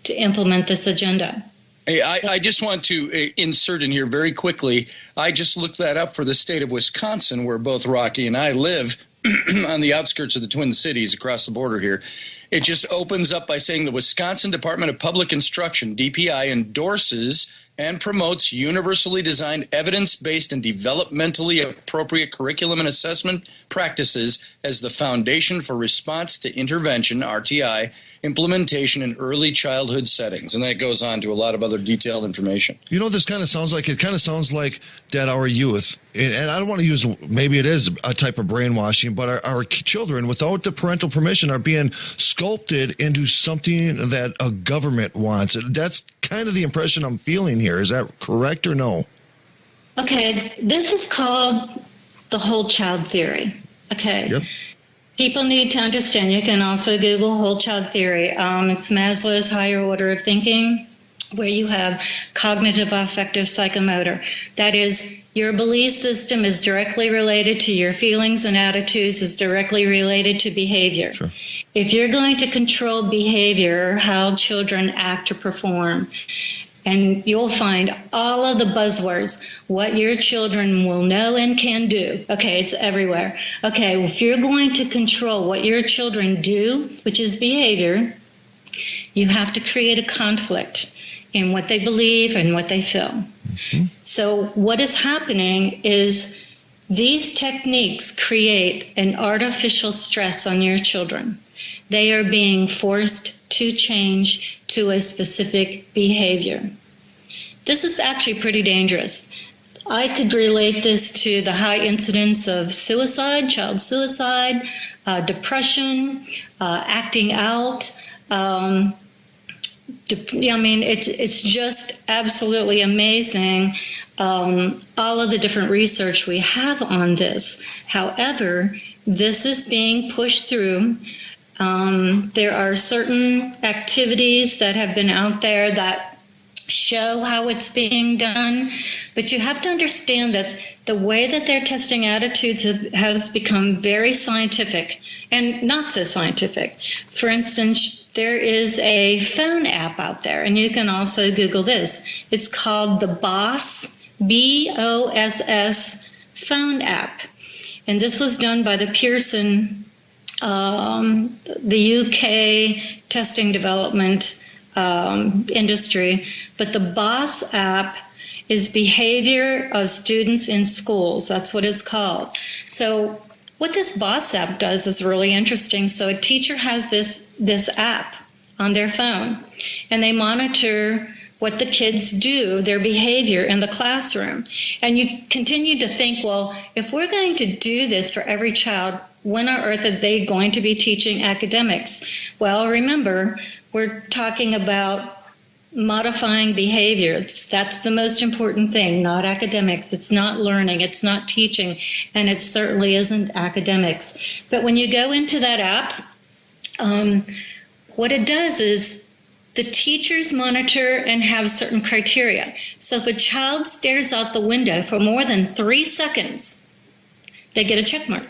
to implement this agenda. Hey, I just want to insert in here very quickly. I just looked that up for the state of Wisconsin, where both Rocky and I live on the outskirts of the Twin Cities across the border here. It just opens up by saying the Wisconsin Department of Public Instruction, DPI, endorses and promotes universally designed, evidence-based, and developmentally appropriate curriculum and assessment practices as the foundation for response to intervention, RTI, implementation in early childhood settings. And that goes on to a lot of other detailed information. You know, this kind of sounds like, it kind of sounds like that our youth, and I don't want to use, maybe it is a type of brainwashing, but our children, without the parental permission, are being sculpted into something that a government wants. That's kind of the impression I'm feeling here. Is that correct or no? Okay, this is called the whole child theory. Okay. Yep. People need to understand. You can also Google whole child theory. It's Maslow's higher order of thinking, where you have cognitive, affective, psychomotor. That is, your belief system is directly related to your feelings and attitudes, is directly related to behavior. Sure. If you're going to control behavior, how children act or perform, and you'll find all of the buzzwords, what your children will know and can do. Okay, it's everywhere. Okay, if you're going to control what your children do, which is behavior, you have to create a conflict in what they believe and what they feel. Mm-hmm. So what is happening is these techniques create an artificial stress on your children. They are being forced to change to a specific behavior. This is actually pretty dangerous. I could relate this to the high incidence of suicide, child suicide, depression, acting out. It's just absolutely amazing, all of the different research we have on this. However, this is being pushed through. There are certain activities that have been out there that show how it's being done, but you have to understand that the way that they're testing attitudes has become very scientific and not so scientific. For instance, there is a phone app out there, and you can also Google this. It's called the BOSS, B-O-S-S phone app. And this was done by the Pearson, the UK testing development industry. But the BOSS app is behavior of students in schools. That's what it's called. So what this BOSS app does is really interesting. So a teacher has this app on their phone, and they monitor what the kids do, their behavior in the classroom. And you continue to think, well, if we're going to do this for every child, when on earth are they going to be teaching academics? Well, remember, we're talking about modifying behavior. That's the most important thing, not academics. It's not learning, it's not teaching, and it certainly isn't academics. But when you go into that app, what it does is the teachers monitor and have certain criteria. So if a child stares out the window for more than 3 seconds, they get a check mark.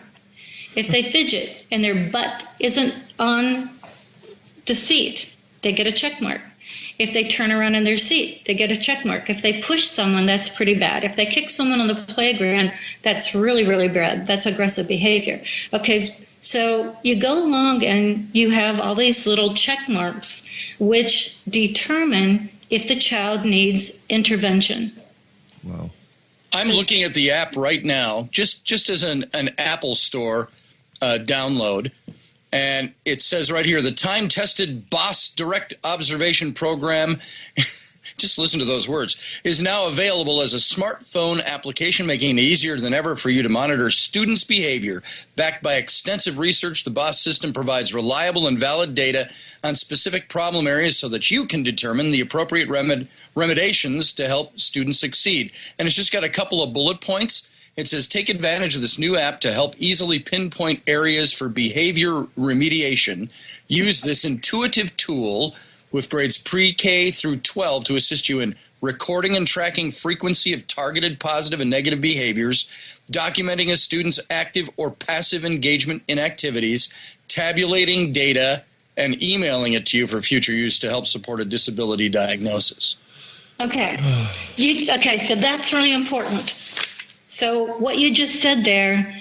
If they fidget and their butt isn't on the seat, they get a check mark. If they turn around in their seat, they get a check mark. If they push someone, that's pretty bad. If they kick someone on the playground, that's really, really bad. That's aggressive behavior. Okay, so you go along and you have all these little check marks which determine if the child needs intervention. Wow. I'm looking at the app right now, just as an Apple Store download. And it says right here, the time-tested BOSS Direct Observation Program, just listen to those words, is now available as a smartphone application, making it easier than ever for you to monitor students' behavior. Backed by extensive research, the BOSS system provides reliable and valid data on specific problem areas so that you can determine the appropriate remediations to help students succeed. And it's just got a couple of bullet points. It says, take advantage of this new app to help easily pinpoint areas for behavior remediation. Use this intuitive tool with grades pre-K through 12 to assist you in recording and tracking frequency of targeted positive and negative behaviors, documenting a student's active or passive engagement in activities, tabulating data, and emailing it to you for future use to help support a disability diagnosis. Okay. Okay, so that's really important. So what you just said there,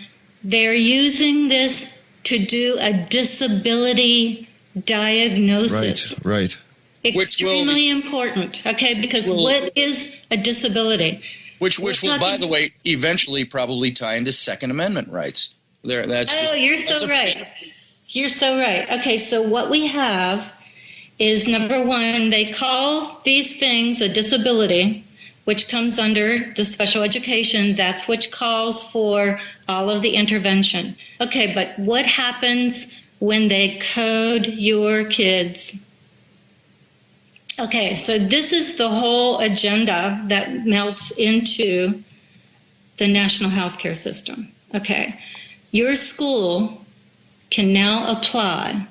they're using this to do a disability diagnosis. Right. Extremely important, okay, because what is a disability? Which will, by the way, eventually probably tie into Second Amendment rights. You're so right. You're so right. Okay, so what we have is, number one, they call these things a disability, which comes under the special education. That's which calls for all of the intervention. Okay, but what happens when they code your kids? Okay, so this is the whole agenda that melts into the national healthcare system. Okay, your school can now apply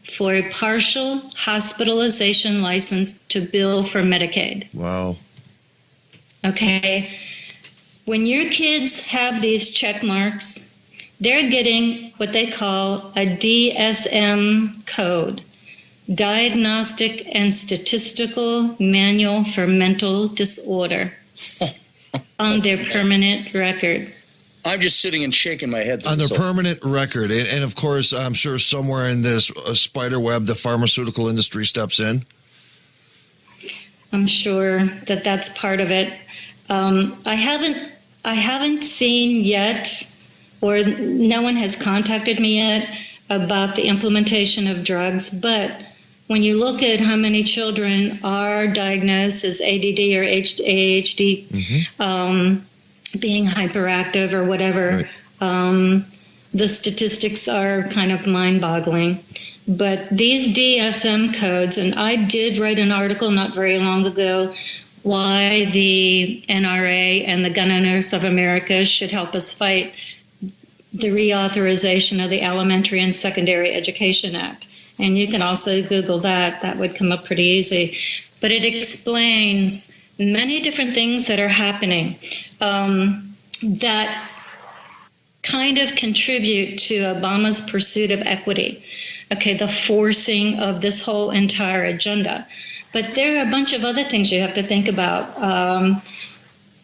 for a partial hospitalization license to bill for Medicaid. Wow. Okay, when your kids have these check marks, they're getting what they call a DSM code. Diagnostic and Statistical Manual for Mental Disorder on their permanent record. I'm just sitting and shaking my head. On their permanent record. And of course, I'm sure somewhere in this spider web, the pharmaceutical industry steps in. I'm sure that that's part of it. I haven't seen yet, or no one has contacted me yet about the implementation of drugs, but when you look at how many children are diagnosed as ADD or ADHD, being hyperactive or whatever, right. The statistics are kind of mind-boggling. But these DSM codes, and I did write an article not very long ago, why the NRA and the Gun Owners of America should help us fight the reauthorization of the Elementary and Secondary Education Act. And you can also Google that. That would come up pretty easy. But it explains many different things that are happening that kind of contribute to Obama's pursuit of equity. Okay, the forcing of this whole entire agenda. But there are a bunch of other things you have to think about.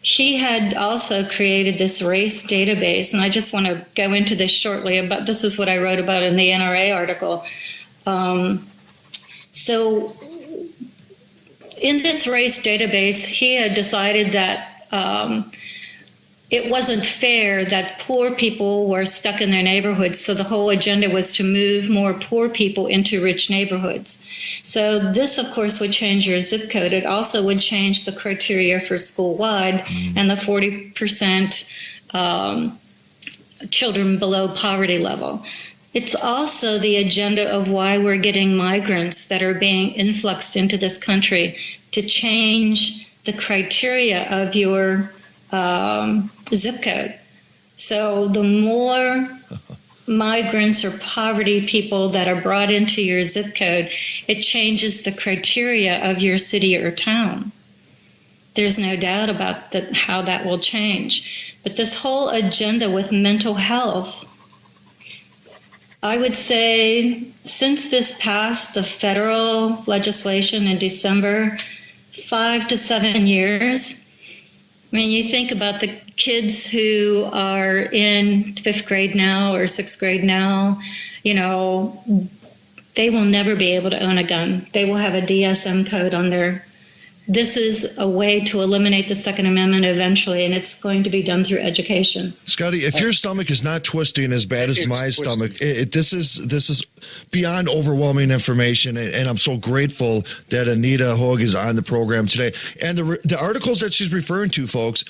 He had also created this race database, and I just want to go into this shortly. But this is what I wrote about in the NRA article. So in this race database, he had decided that it wasn't fair that poor people were stuck in their neighborhoods. So the whole agenda was to move more poor people into rich neighborhoods. So this, of course, would change your zip code. It also would change the criteria for school-wide and the 40% children below poverty level. It's also the agenda of why we're getting migrants that are being influxed into this country to change the criteria of your zip code. So the more migrants or poverty people that are brought into your zip code, it changes the criteria of your city or town. There's no doubt about that, how that will change. But this whole agenda with mental health, I would say since this passed, the federal legislation in December, 5 to 7 years. I mean, you think about the kids who are in 5th grade now or 6th grade now, you know, they will never be able to own a gun. They will have a DSM code on their. This is a way to eliminate the Second Amendment eventually, and it's going to be done through education. Scotty, if your stomach is not twisting as bad as my stomach, this is beyond overwhelming information, and I'm so grateful that Anita Hoge is on the program today. And the articles that she's referring to, folks,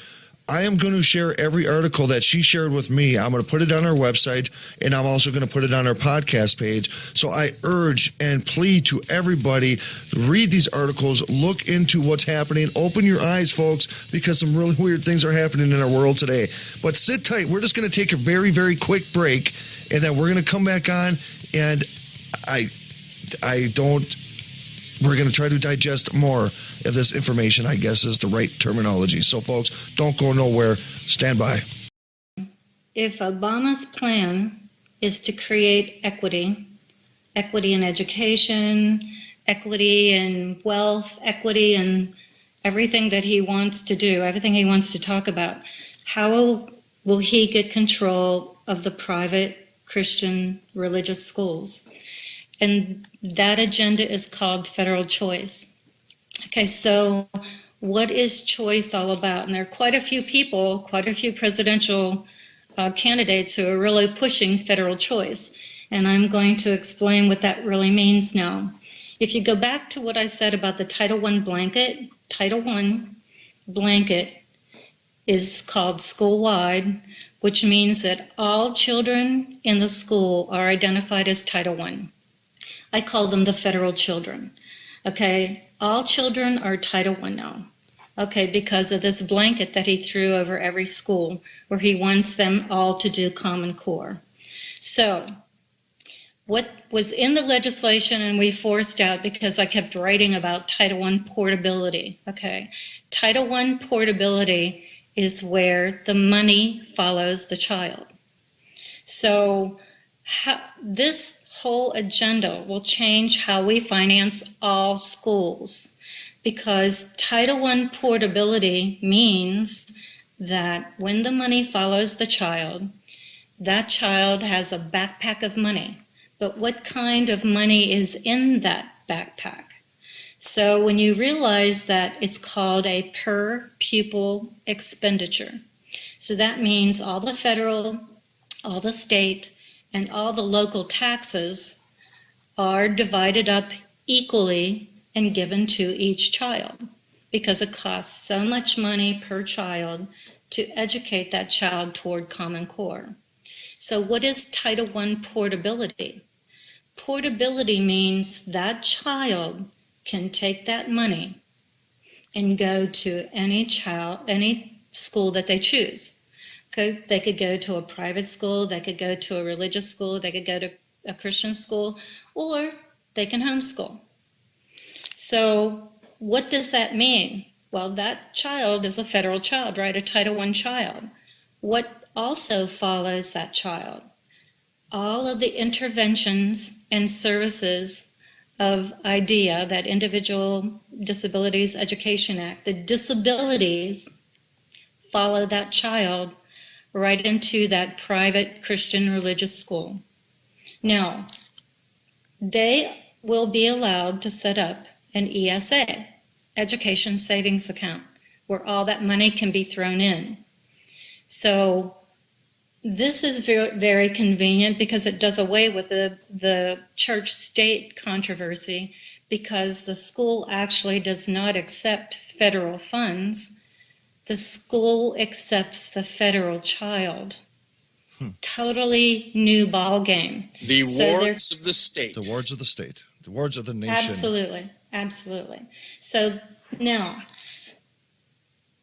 I am going to share every article that she shared with me. I'm going to put it on our website, and I'm also going to put it on our podcast page. So I urge and plead to everybody, read these articles, look into what's happening, open your eyes, folks, because some really weird things are happening in our world today. But sit tight. We're just going to take a very, very quick break, and then we're going to come back on, and we're going to try to digest more of this information, I guess is the right terminology. So, folks, don't go nowhere. Stand by. If Obama's plan is to create equity, equity in education, equity in wealth, equity in everything that he wants to do, everything he wants to talk about. How will he get control of the private Christian religious schools? And that agenda is called federal choice. Okay, so what is choice all about? And there are quite a few people, quite a few presidential candidates who are really pushing federal choice. And I'm going to explain what that really means now. If you go back to what I said about the Title I blanket, Title I blanket is called school-wide, which means that all children in the school are identified as Title I. I call them the federal children. Okay, all children are Title I now. Okay, because of this blanket that he threw over every school where he wants them all to do Common Core. So what was in the legislation and we forced out because I kept writing about Title I portability. Okay, Title I portability is where the money follows the child. So this whole agenda will change how we finance all schools, because Title I portability means that when the money follows the child, that child has a backpack of money. But what kind of money is in that backpack? So when you realize that it's called a per pupil expenditure, so that means all the federal, all the state, and all the local taxes are divided up equally and given to each child, because it costs so much money per child to educate that child toward Common Core. So what is Title I portability? Portability means that child can take that money and go to any school that they choose. Okay? They could go to a private school, they could go to a religious school, they could go to a Christian school, or they can homeschool. So what does that mean? Well, that child is a federal child, right? A Title I child. What also follows that child? All of the interventions and services of IDEA, that Individual Disabilities Education Act, the disabilities follow that child right into that private Christian religious school. Now, they will be allowed to set up an ESA, Education Savings Account, where all that money can be thrown in. So this is very, very convenient because it does away with the church-state controversy, because the school actually does not accept federal funds. The school accepts the federal child. Totally new ball game. The wards of the state. The wards of the state. The wards of the nation. Absolutely. Absolutely. So now,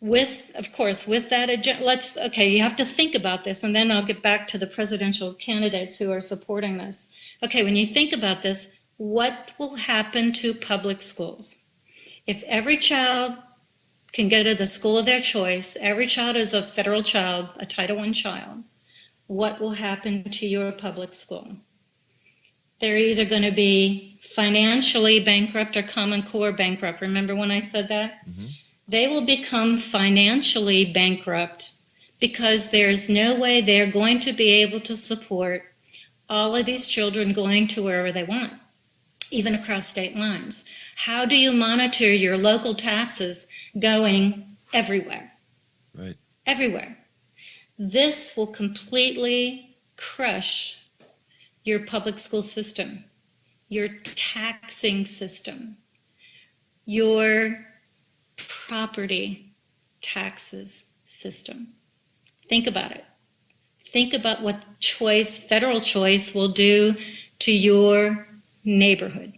with that agenda, you have to think about this, and then I'll get back to the presidential candidates who are supporting this. Okay, when you think about this, what will happen to public schools? If every child can go to the school of their choice, every child is a federal child, a Title I child, what will happen to your public school? They're either going to be financially bankrupt or Common Core bankrupt. Remember when I said that? Mm-hmm. They will become financially bankrupt because there's no way they're going to be able to support all of these children going to wherever they want, even across state lines. How do you monitor your local taxes going everywhere? Right. Everywhere. This will completely crush your public school system, your taxing system, your property taxes system. Think about it. Think about what federal choice will do to your neighborhood.